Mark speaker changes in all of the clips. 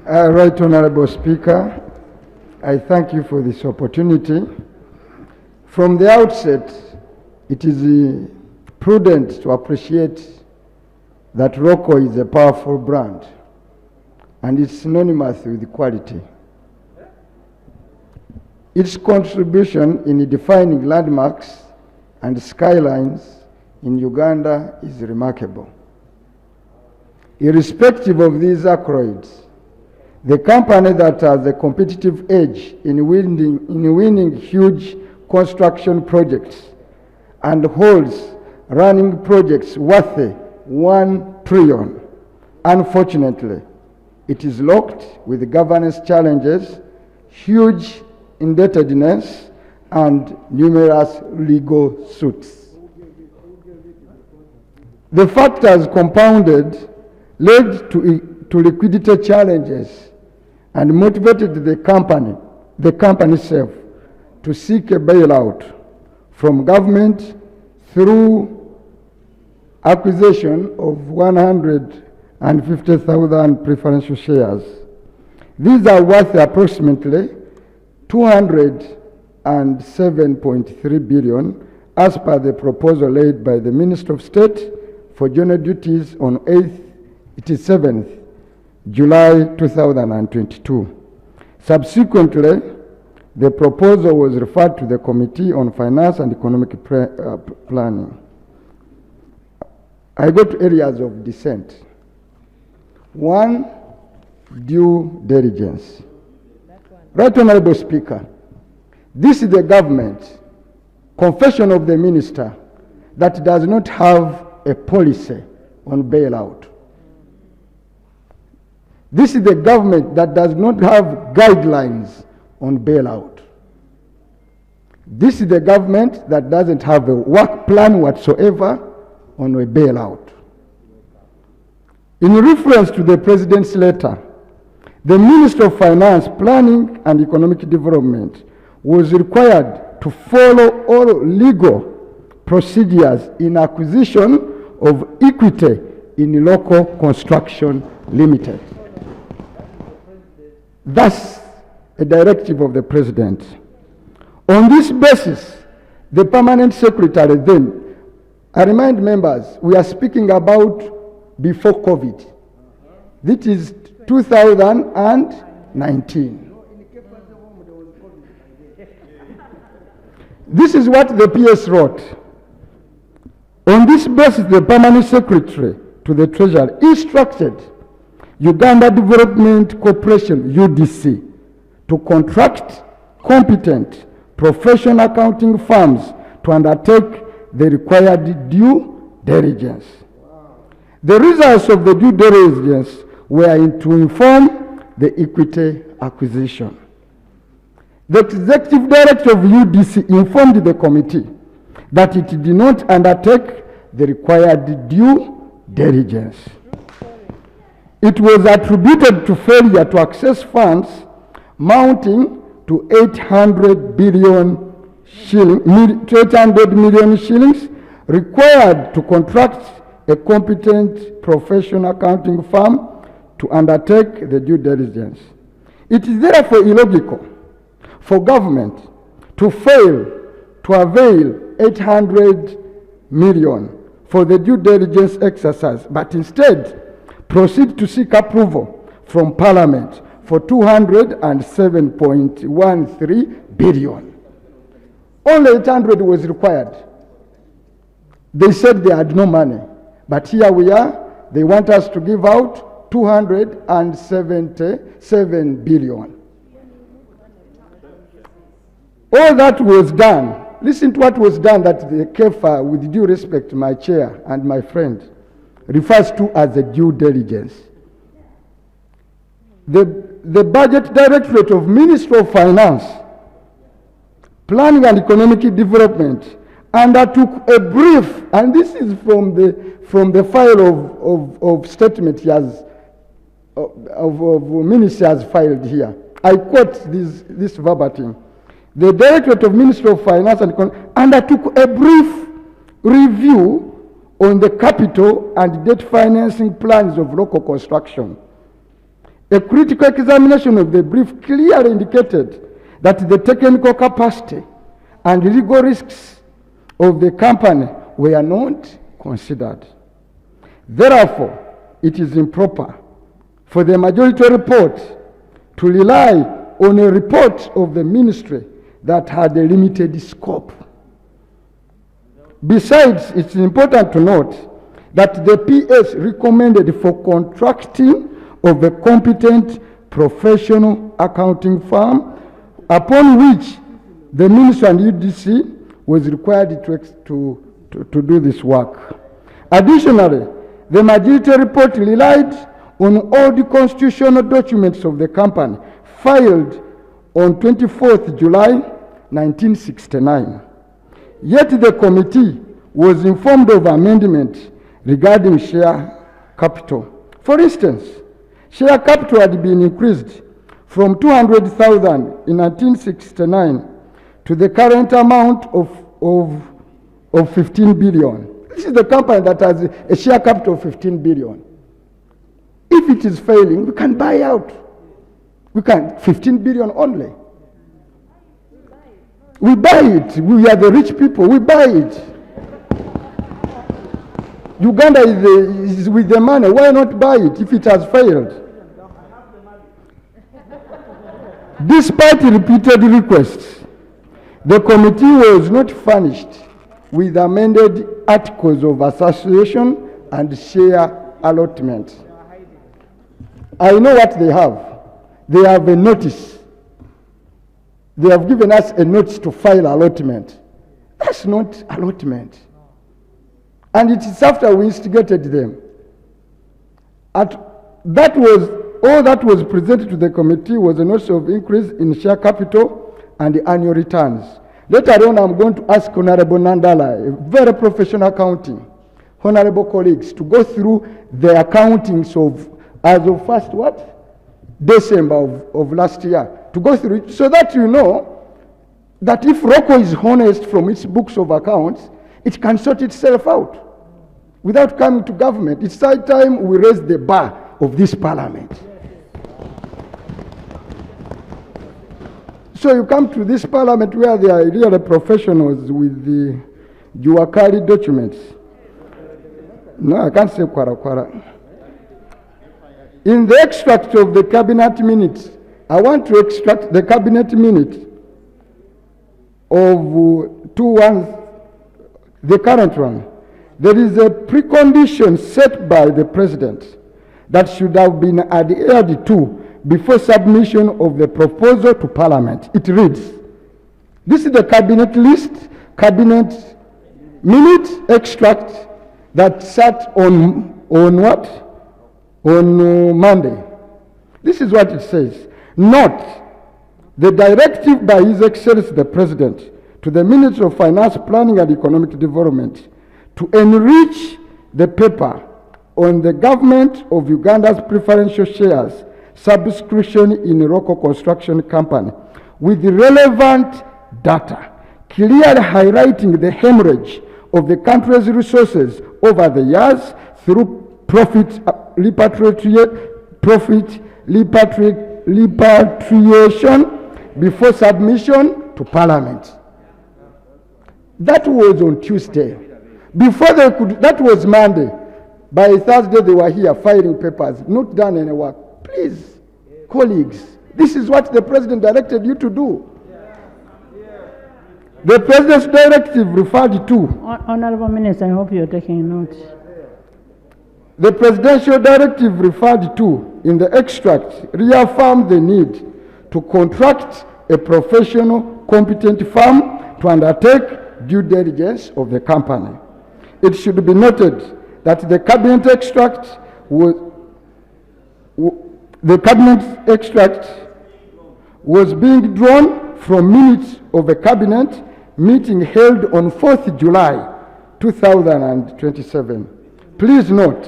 Speaker 1: Right Honorable Speaker, I thank you for this opportunity. From the outset, it is prudent to appreciate that ROKO is a powerful brand and it's synonymous with quality. Its contribution in defining landmarks and skylines in Uganda is remarkable. Irrespective of these accolades, the company that has a competitive edge in winning huge construction projects and holds running projects worth $1 trillion. Unfortunately, it is locked with governance challenges, huge indebtedness, and numerous legal suits. The factors compounded led to liquidity challenges and motivated the company itself to seek a bailout from government through acquisition of 150,000 preferential shares. These are worth approximately $207.3 billion as per the proposal laid by the Minister of State for General Duties on 7th July 2022. Subsequently, the proposal was referred to the Committee on Finance and Economic Planning. I go to areas of dissent. One, due diligence. Right Honorable Speaker, this is the government, confession of the minister, that does not have a policy on bailout. This is the government that does not have guidelines on bailout. This is the government that doesn't have a work plan whatsoever on a bailout. In reference to the President's letter, the Minister of Finance, Planning and Economic Development was required to follow all legal procedures in acquisition of equity in ROKO Construction Limited. Thus, a directive of the President. On this basis, the Permanent Secretary then, I remind members, we are speaking about before COVID. This is 2019. This is what the PS wrote. On this basis, the Permanent Secretary to the Treasury instructed Uganda Development Corporation, UDC, to contract competent professional accounting firms to undertake the required due diligence. The results of the due diligence were to inform the equity acquisition. The Executive Director of UDC informed the committee that it did not undertake the required due diligence. It was attributed to failure to access funds mounting to 800 million shillings required to contract a competent professional accounting firm to undertake the due diligence. It is therefore illogical for government to fail to avail 800 million for the due diligence exercise, but instead proceed to seek approval from Parliament for 207.13 billion. Only 800 was required. They said they had no money, but here we are, they want us to give out 277 billion. All that was done. Listen to what was done that the KEFA, with due respect, my chair and my friend, refers to as a due diligence. The Budget Directorate of Ministry of Finance, Planning and Economic Development undertook a brief, and this is from the file of statement he has, of ministry has filed here. I quote this verbatim. The Directorate of Ministry of Finance and Economic undertook a brief review on the capital and debt financing plans of ROKO construction. A critical examination of the brief clearly indicated that the technical capacity and legal risks of the company were not considered. Therefore, it is improper for the majority report to rely on a report of the ministry that had a limited scope. Besides, it's important to note that the PS recommended for contracting of a competent professional accounting firm upon which the ministry and UDC was required to do this work. Additionally, the majority report relied on all the constitutional documents of the company filed on 24th July 1969. Yet the committee was informed of amendment regarding share capital. For instance, share capital had been increased from 200,000 in 1969 to the current amount of 15 billion. This is the company that has a share capital of 15 billion. If it is failing, we can buy out. We can, 15 billion only. We buy it. We are the rich people. We buy it. Uganda is with the money. Why not buy it if it has failed? Despite repeated requests, the committee was not furnished with amended articles of association and share allotment. I know what they have. They have a notice. They have given us a notice to file allotment. That's not allotment. And it is after we instigated them. All that was presented to the committee was a notice of increase in share capital and the annual returns. Later on, I'm going to ask Honorable Nandala, a very professional accounting, honorable colleagues, to go through the accountings of, as of first what? December of last year, to go through it so that you know that if ROKO is honest from its books of accounts, it can sort itself out without coming to government. It's high time we raise the bar of this parliament. So you come to this parliament where they are really professionals with the Juakari documents. No, I can't say kwara. In the extract of the cabinet minutes, I want to extract the cabinet minute of 2-1, the current one. There is a precondition set by the president that should have been adhered to before submission of the proposal to Parliament. It reads, this is the cabinet list, cabinet minute extract that sat on what? On Monday. This is what it says. Note, the directive by His Excellency the President to the Ministry of Finance, Planning and Economic Development to enrich the paper on the government of Uganda's preferential shares subscription in ROKO Construction Company with relevant data, clearly highlighting the hemorrhage of the country's resources over the years through profit repatriation before submission to Parliament. That was on Tuesday. Before they could, that was Monday. By Thursday, they were here filing papers, not done any work. Please, colleagues, this is what the president directed you to do. The president's directive referred to.
Speaker 2: Honorable Minister, I hope you're taking note.
Speaker 1: The presidential directive referred to in the extract reaffirmed the need to contract a professional, competent firm to undertake due diligence of the company. It should be noted that the cabinet extract was being drawn from minutes of a cabinet meeting held on 4th July 2027. Please note,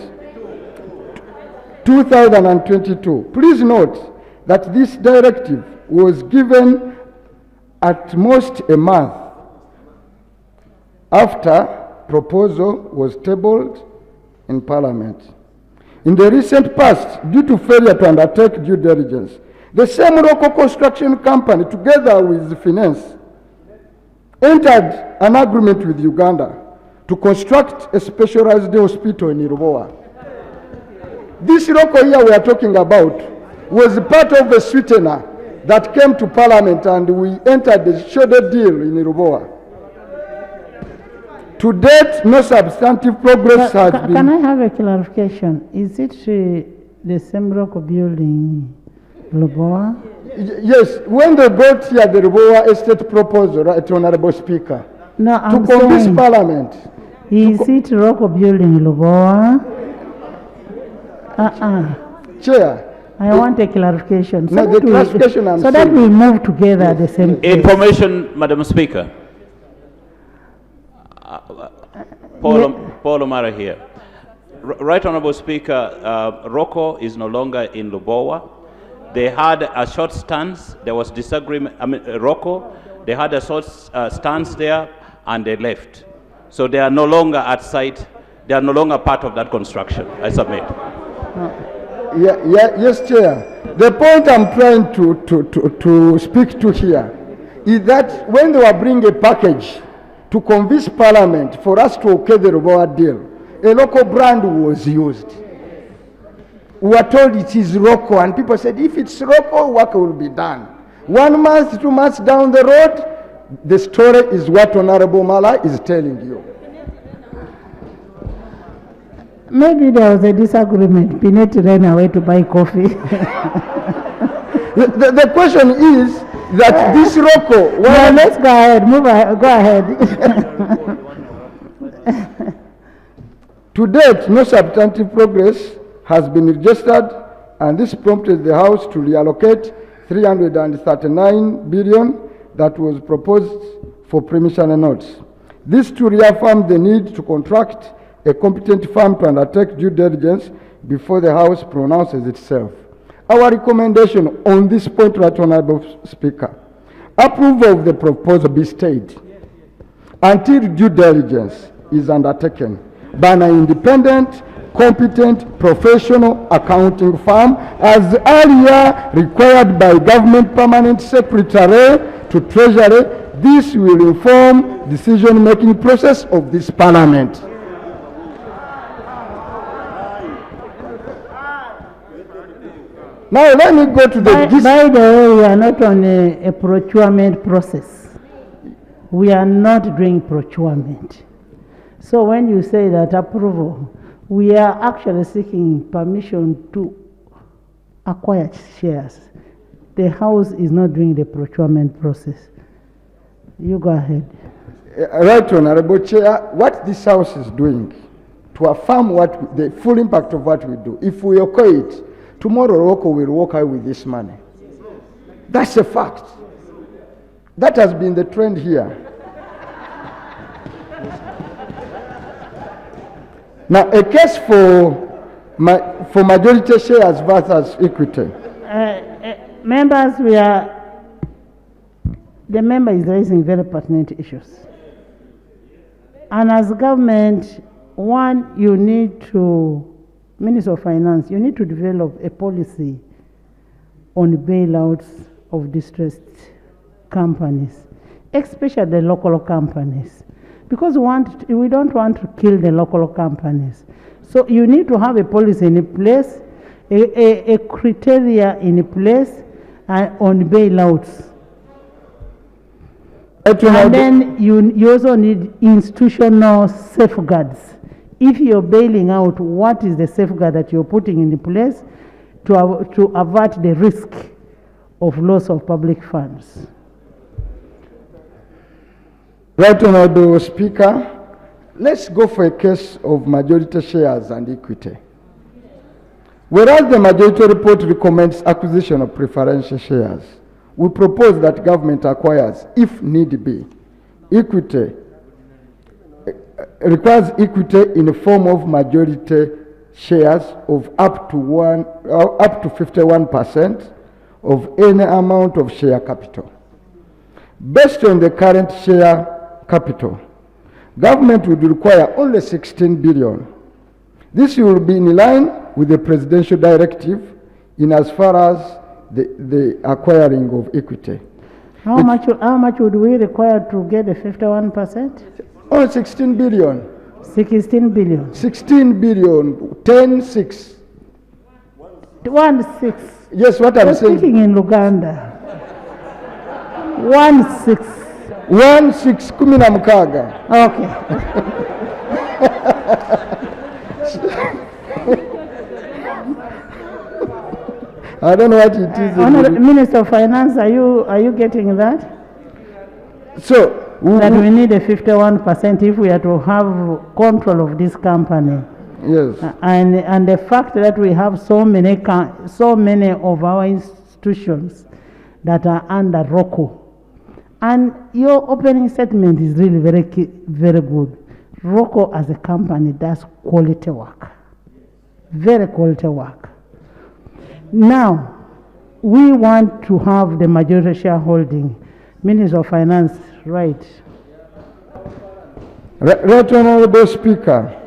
Speaker 1: 2022. Please note that this directive was given at most a month after proposal was tabled in Parliament. In the recent past, due to failure to undertake due diligence, the same ROKO construction company, together with finance, entered an agreement with Uganda to construct a specialized hospital in Iruboa. This ROKO here we are talking about was part of a sweetener that came to Parliament, and we entered the shoulder deal in Iruboa. To date, no substantive progress has been...
Speaker 2: Can I have a clarification? Is it the same ROKO building, Luboa?
Speaker 1: Yes, when they brought here the Iruboa estate proposal, right, Honorable Speaker,
Speaker 2: No, I'm
Speaker 1: to convince
Speaker 2: saying,
Speaker 1: Parliament.
Speaker 2: is it ROKO building, Luboa?
Speaker 1: Chair,
Speaker 2: I want a clarification.
Speaker 1: No, the clarification I'm
Speaker 2: so that
Speaker 1: saying.
Speaker 2: we move together at the same time.
Speaker 3: Information, Madam Speaker. Paul O'Mara here. Right Honorable Speaker, ROKO is no longer in Lubowa. They had a short stance. There was disagreement. ROKO, they had a short stance there, and they left. So they are no longer at site. They are no longer part of that construction. I submit.
Speaker 1: Yes, Chair. The point I'm trying to speak to here is that when they were bringing a package to convince Parliament for us to okay the Iruboa deal, a local brand was used. We were told it is ROKO, and people said, if it's ROKO, work will be done. 1 month, 2 months down the road, the story is what Honorable Mala is telling you.
Speaker 2: Maybe there was a disagreement. Pineti ran away to buy coffee.
Speaker 1: The question is that this ROKO...
Speaker 2: Well, let's go ahead. Go ahead.
Speaker 1: To date, no substantive progress has been registered, and this prompted the House to reallocate 339 billion that was proposed for promissory notes. This to reaffirm the need to contract a competent firm to undertake due diligence before the House pronounces itself. Our recommendation on this point, Right Honorable Speaker, approval of the proposal be stayed until due diligence is undertaken by an independent, competent, professional accounting firm as earlier required by Government Permanent Secretary to Treasury. This will inform decision-making process of this Parliament. Now let me go to the...
Speaker 2: By the way, we are not on a procurement process. We are not doing procurement. So when you say that approval, we are actually seeking permission to acquire shares. The House is not doing the procurement process. You go ahead.
Speaker 1: Right, Honorable Chair, what this House is doing to affirm what the full impact of what we do, if we okay it, tomorrow ROKO will walk out with this money. That's a fact. That has been the trend here. Now, a case for majority shares versus equity.
Speaker 2: Members, the member is raising very pertinent issues. And as government, one, you need to, Minister of Finance, you need to develop a policy on bailouts of distressed companies, especially the local companies, because we don't want to kill the local companies. So you need to have a policy in place, a criteria in place on bailouts. And then you also need institutional safeguards. If you're bailing out, what is the safeguard that you're putting in place to avert the risk of loss of public funds?
Speaker 1: Right, Honorable Speaker, let's go for a case of majority shares and equity. Whereas the majority report recommends acquisition of preferential shares, we propose that government acquires, if need be, equity, requires equity in the form of majority shares of up to 51% of any amount of share capital. Based on the current share capital, government would require only 16 billion. This will be in line with the presidential directive in as far as the acquiring of equity.
Speaker 2: How much would we require to get the 51%?
Speaker 1: Oh, 16 billion.
Speaker 2: 16 billion.
Speaker 1: 16 billion, 10, 6.
Speaker 2: 1 6.
Speaker 1: Yes, what I'm
Speaker 2: We're
Speaker 1: saying.
Speaker 2: speaking in Luganda. 1 6.
Speaker 1: 1 6 kumi na mkaga.
Speaker 2: Okay.
Speaker 1: I don't know what it is.
Speaker 2: Honorable Minister of Finance, are you getting that?
Speaker 1: So,
Speaker 2: That we need a 51% if we are to have control of this company.
Speaker 1: yes.
Speaker 2: And the fact that we have so many of our institutions that are under ROKO. And your opening statement is really very good. ROKO as a company does quality work. Very quality work. Now, we want to have the majority shareholding. Minister of Finance, right.
Speaker 1: Right, Honorable Speaker,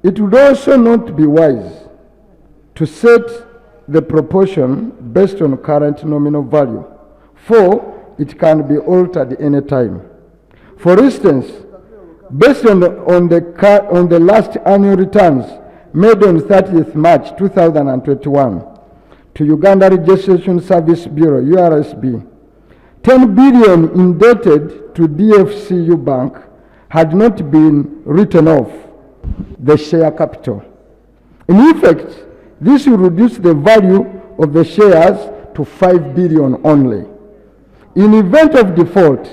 Speaker 1: it would also not be wise to set the proportion based on current nominal value, for it can be altered any time. For instance, based on the last annual returns made on 30th March 2021 to Uganda Registration Service Bureau, URSB, 10 billion indebted to DFCU Bank had not been written off the share capital. In effect, this will reduce the value of the shares to 5 billion only. In event of default,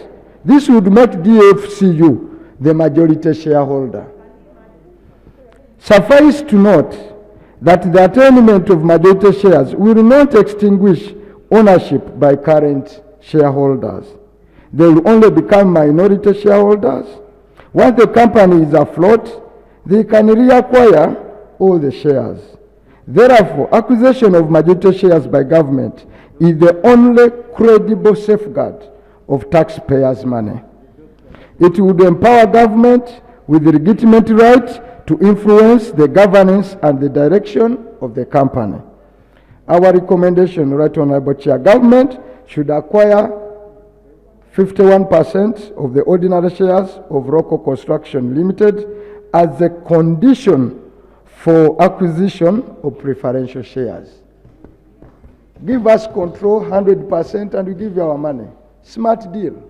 Speaker 1: this would make DFCU the majority shareholder. Suffice to note that the attainment of majority shares will not extinguish ownership by current shareholders. They will only become minority shareholders. Once the company is afloat, they can reacquire all the shares. Therefore, acquisition of majority shares by government is the only credible safeguard of taxpayers' money. It would empower government with the legitimate right to influence the governance and the direction of the company. Our recommendation, Right Honorable Chair, government should acquire 51% of the ordinary shares of ROKO Construction Limited as a condition for acquisition of preferential shares. Give us control 100% and we give you our money. Smart deal.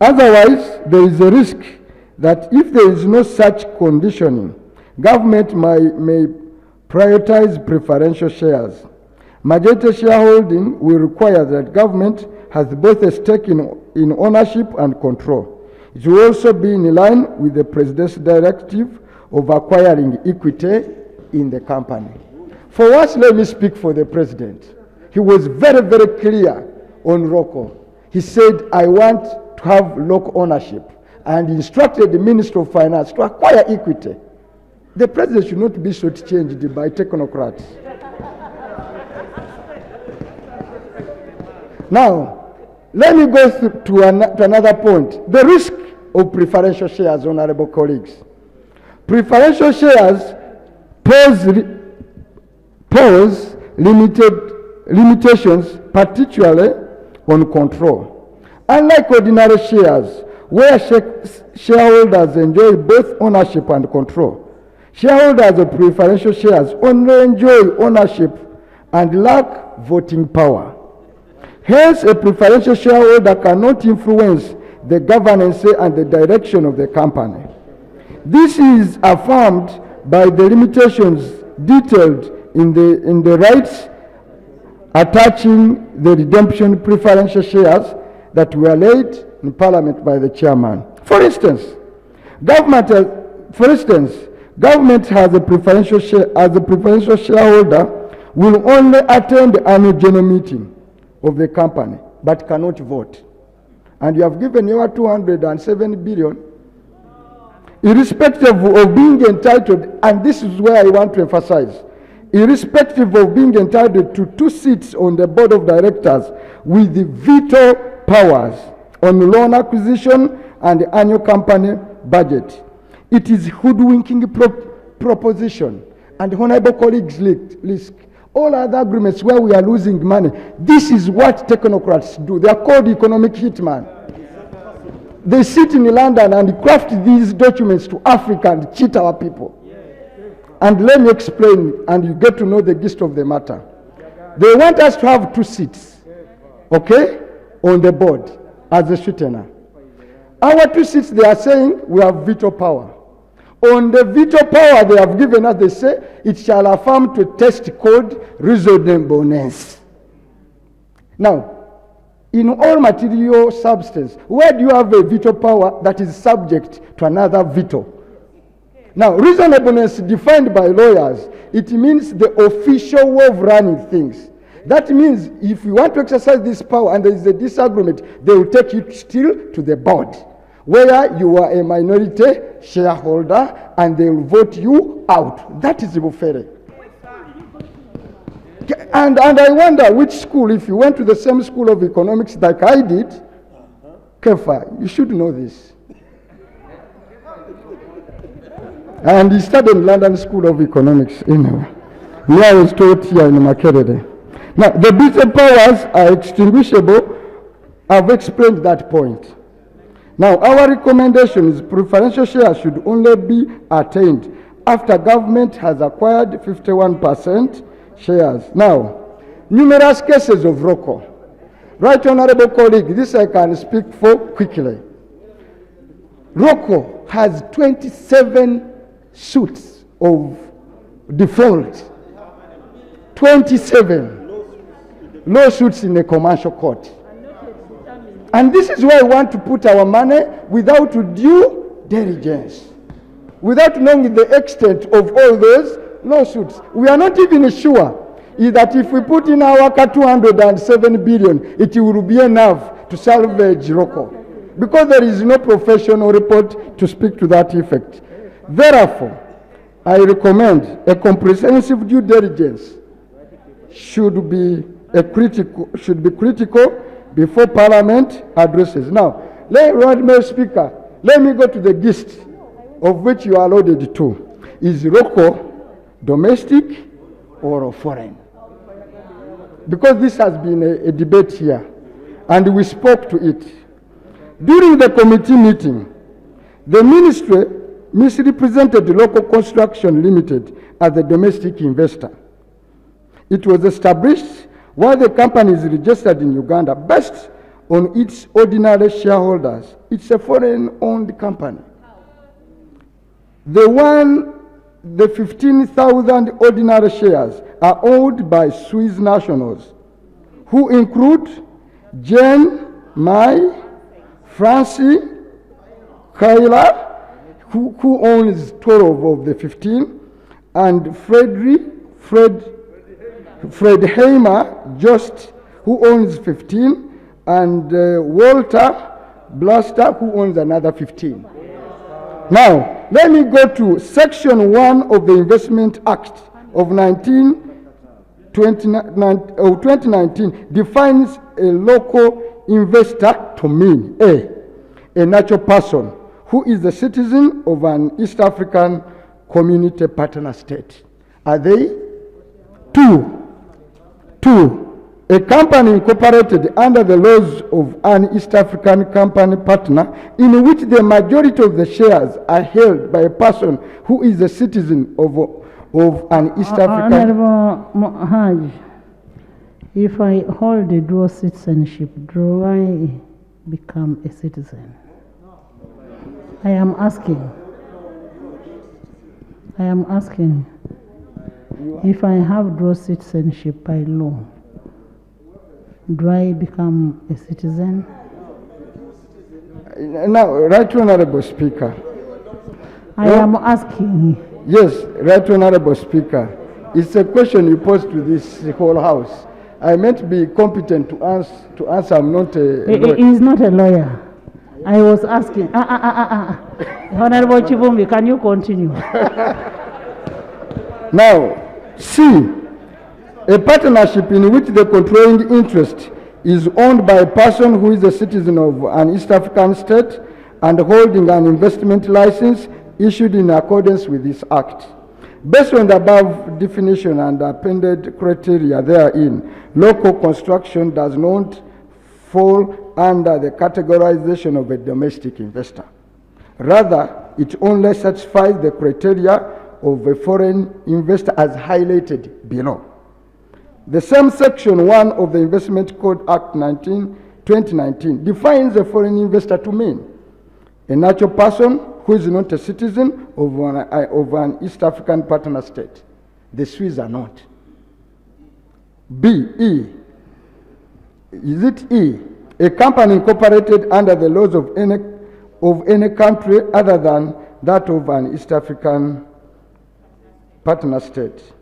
Speaker 1: Otherwise, there is a risk that if there is no such conditioning, government may prioritize preferential shares. Majority shareholding will require that government has both a stake in ownership and control. It will also be in line with the President's directive of acquiring equity in the company. For once, let me speak for the President. He was very, very clear on ROKO. He said, I want to have local ownership, and instructed the Minister of Finance to acquire equity. The President should not be shortchanged by technocrats. Now, let me go to another point. The risk of preferential shares, honorable colleagues. Preferential shares pose limitations, particularly on control. Unlike ordinary shares, where shareholders enjoy both ownership and control, shareholders of preferential shares only enjoy ownership and lack voting power. Hence, a preferential shareholder cannot influence the governance and the direction of the company. This is affirmed by the limitations detailed in the rights attaching the redemption preferential shares that were laid in Parliament by the chairman. For instance, government has a preferential shareholder will only attend the annual general meeting of the company, but cannot vote. And you have given your 207 billion, irrespective of being entitled, and this is where I want to emphasize, irrespective of being entitled to 2 seats on the board of directors with the veto powers on loan acquisition and the annual company budget. It is hoodwinking proposition, and honorable colleagues list all other agreements where we are losing money. This is what technocrats do. They are called economic hitman. They sit in London and craft these documents to Africa and cheat our people. And let me explain, and you get to know the gist of the matter. They want us to have 2 seats, okay, on the board as a sweetener. Our 2 seats, they are saying we have veto power. On the veto power they have given us, they say it shall affirm to a test called reasonableness. Now, in all material substance, where do you have a veto power that is subject to another veto? Now, reasonableness defined by lawyers, it means the official way of running things. That means if you want to exercise this power and there is a disagreement, they will take you still to the board, where you are a minority shareholder and they will vote you out. That is Bufere. And I wonder which school, if you went to the same school of economics like I did, Kefa, you should know this. And he studied in London School of Economics. Anyway, me, I was taught here in Makerere. Now, the veto powers are extinguishable. I've explained that point. Now, our recommendation is preferential shares should only be attained after government has acquired 51% shares. Now, numerous cases of ROKO. Right, honorable colleague, this I can speak for quickly. ROKO has 27 suits of default. 27 lawsuits in a commercial court. And this is why we want to put our money without due diligence, without knowing the extent of all those lawsuits. We are not even sure that if we put in our 207 billion, it will be enough to salvage ROKO, because there is no professional report to speak to that effect. Therefore, I recommend a comprehensive due diligence should be critical before Parliament addresses. Now, Mr. Speaker, let me go to the gist of which you are alluded to. Is ROKO domestic or foreign? Because this has been a debate here, and we spoke to it. During the committee meeting, the ministry misrepresented ROKO Construction Limited as a domestic investor. It was established while the company is registered in Uganda based on its ordinary shareholders. It's a foreign-owned company. The 15,000 ordinary shares are owned by Swiss nationals, who include Jane, Mai, Francie, Kayla, who owns 12 of the 15, and Fred Heimer, Jost, who owns 15, and Walter Blaster, who owns another 15. Now, let me go to Section 1 of the Investment Act of 2019 defines a local investor to mean a natural person who is a citizen of an East African community partner state. Are they? Two, a company incorporated under the laws of an East African company partner in which the majority of the shares are held by a person who is a citizen of an East African...
Speaker 2: Honorable Haj, if I hold a dual citizenship, do I become a citizen? I am asking. If I have dual citizenship by law, do I become a citizen?
Speaker 1: Now, Right Honorable Speaker.
Speaker 2: I am asking.
Speaker 1: Yes, Right Honorable Speaker. It's a question you posed to this whole House. I meant to be competent to answer. I'm not a lawyer.
Speaker 2: He is not a lawyer. I was asking. Honorable Chivumbi, can you continue?
Speaker 1: Now, C, a partnership in which the controlling interest is owned by a person who is a citizen of an East African state and holding an investment license issued in accordance with this act. Based on the above definition and appended criteria therein, local construction does not fall under the categorization of a domestic investor. Rather, it only satisfies the criteria of a foreign investor as highlighted below. The same section 1 of the Investment Code Act 2019 defines a foreign investor to mean a natural person who is not a citizen of an East African partner state. The Swiss are not. B, E. Is it E? A company incorporated under the laws of any country other than that of an East African partner state.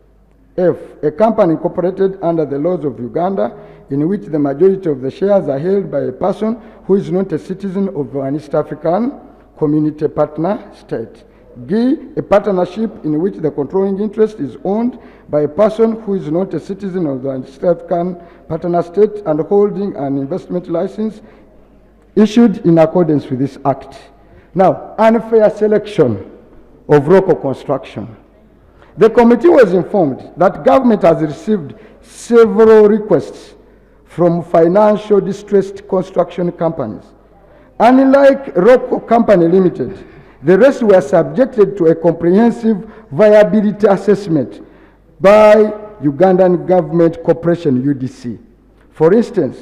Speaker 1: F, a company incorporated under the laws of Uganda in which the majority of the shares are held by a person who is not a citizen of an East African community partner state. G, a partnership in which the controlling interest is owned by a person who is not a citizen of the East African partner state and holding an investment license issued in accordance with this act. Now, unfair selection of ROKO construction. The committee was informed that government has received several requests from financial distressed construction companies. Unlike ROKO Company Limited, the rest were subjected to a comprehensive viability assessment by Ugandan Government Corporation UDC. For instance,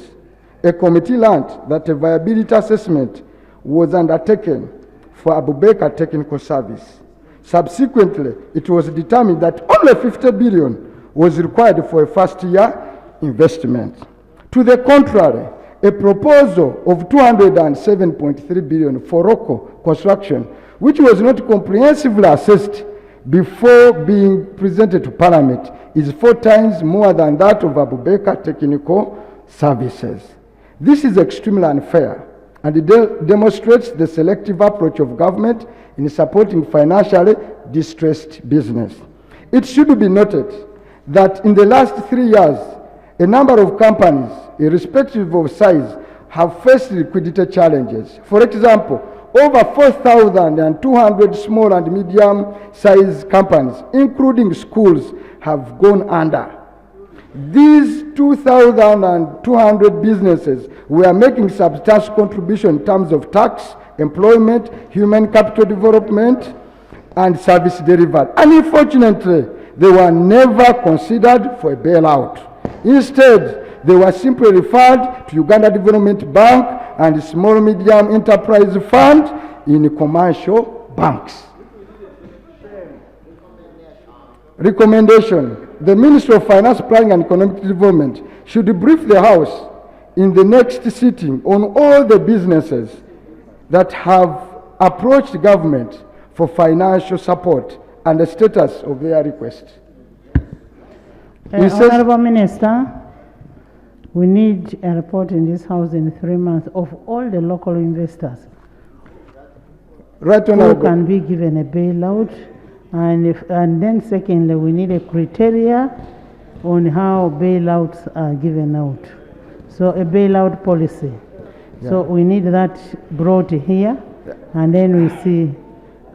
Speaker 1: a committee learned that a viability assessment was undertaken for Abubakar Technical Service. Subsequently, it was determined that only 50 billion was required for a first-year investment. To the contrary, a proposal of 207.3 billion for ROKO construction, which was not comprehensively assessed before being presented to Parliament, is 4 times more than that of Abubakar Technical Services. This is extremely unfair, and it demonstrates the selective approach of government in supporting financially distressed business. It should be noted that in the last 3 years, a number of companies, irrespective of size, have faced liquidity challenges. For example, over 4,200 small and medium-sized companies, including schools, have gone under. These 2,200 businesses were making substantial contribution in terms of tax, employment, human capital development, and service delivery. And unfortunately, they were never considered for a bailout. Instead, they were simply referred to Uganda Development Bank and Small Medium Enterprise Fund in commercial banks. Recommendation: the Ministry of Finance, Planning and Economic Development should brief the House in the next sitting on all the businesses that have approached government for financial support and the status of their request.
Speaker 2: Honorable Minister, we need a report in this House in 3 months of all the local investors
Speaker 1: Right,
Speaker 2: who
Speaker 1: Honorable.
Speaker 2: can be given a bailout, and then secondly, we need a criteria on how bailouts are given out. So a bailout policy. So we need that brought here, and then we see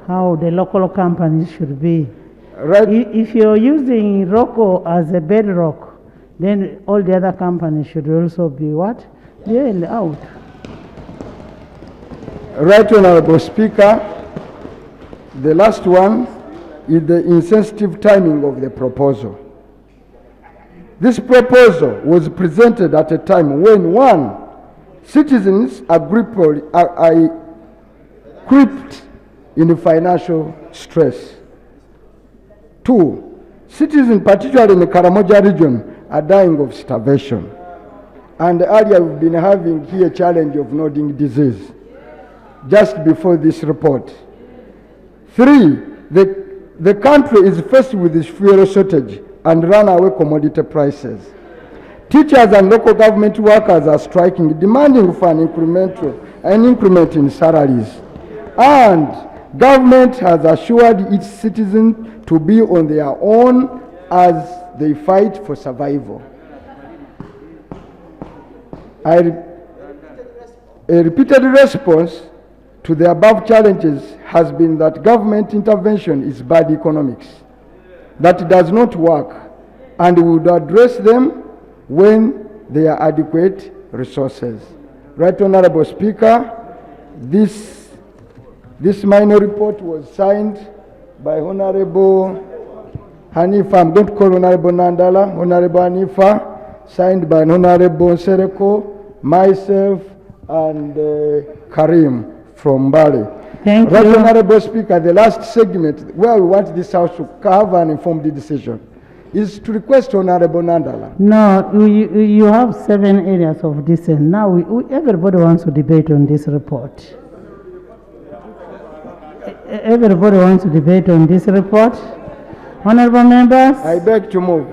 Speaker 2: how the local companies should be.
Speaker 1: Right.
Speaker 2: If you're using ROKO as a bedrock, then all the other companies should also be what? Bailed out.
Speaker 1: Right, Honorable Speaker. The last one is the insensitive timing of the proposal. This proposal was presented at a time when, one, citizens are gripped in financial stress. Two, citizens, particularly in the Karamoja region, are dying of starvation. And earlier we've been having here a challenge of nodding disease just before this report. Three, the country is faced with this fuel shortage and runaway commodity prices. Teachers and local government workers are striking, demanding for an increment in salaries. And government has assured its citizens to be on their own as they fight for survival. A repeated response to the above challenges has been that government intervention is bad economics. that does not work, and we would address them when there are adequate resources. Right Honorable Speaker, this minor report was signed by Honorable Hanifa. I'm going to call Honorable Nandala, Honorable Hanifa, signed by Honorable Sereko, myself, and Karim from Bali.
Speaker 2: Thank
Speaker 1: Right
Speaker 2: you.
Speaker 1: Honorable Speaker, the last segment where we want this House to have an informed decision is to request Honorable Nandala.
Speaker 2: No, you have 7 areas of dissent. Now everybody wants to debate on this report. Everybody wants to debate on this report. Honorable members.
Speaker 1: I beg to move.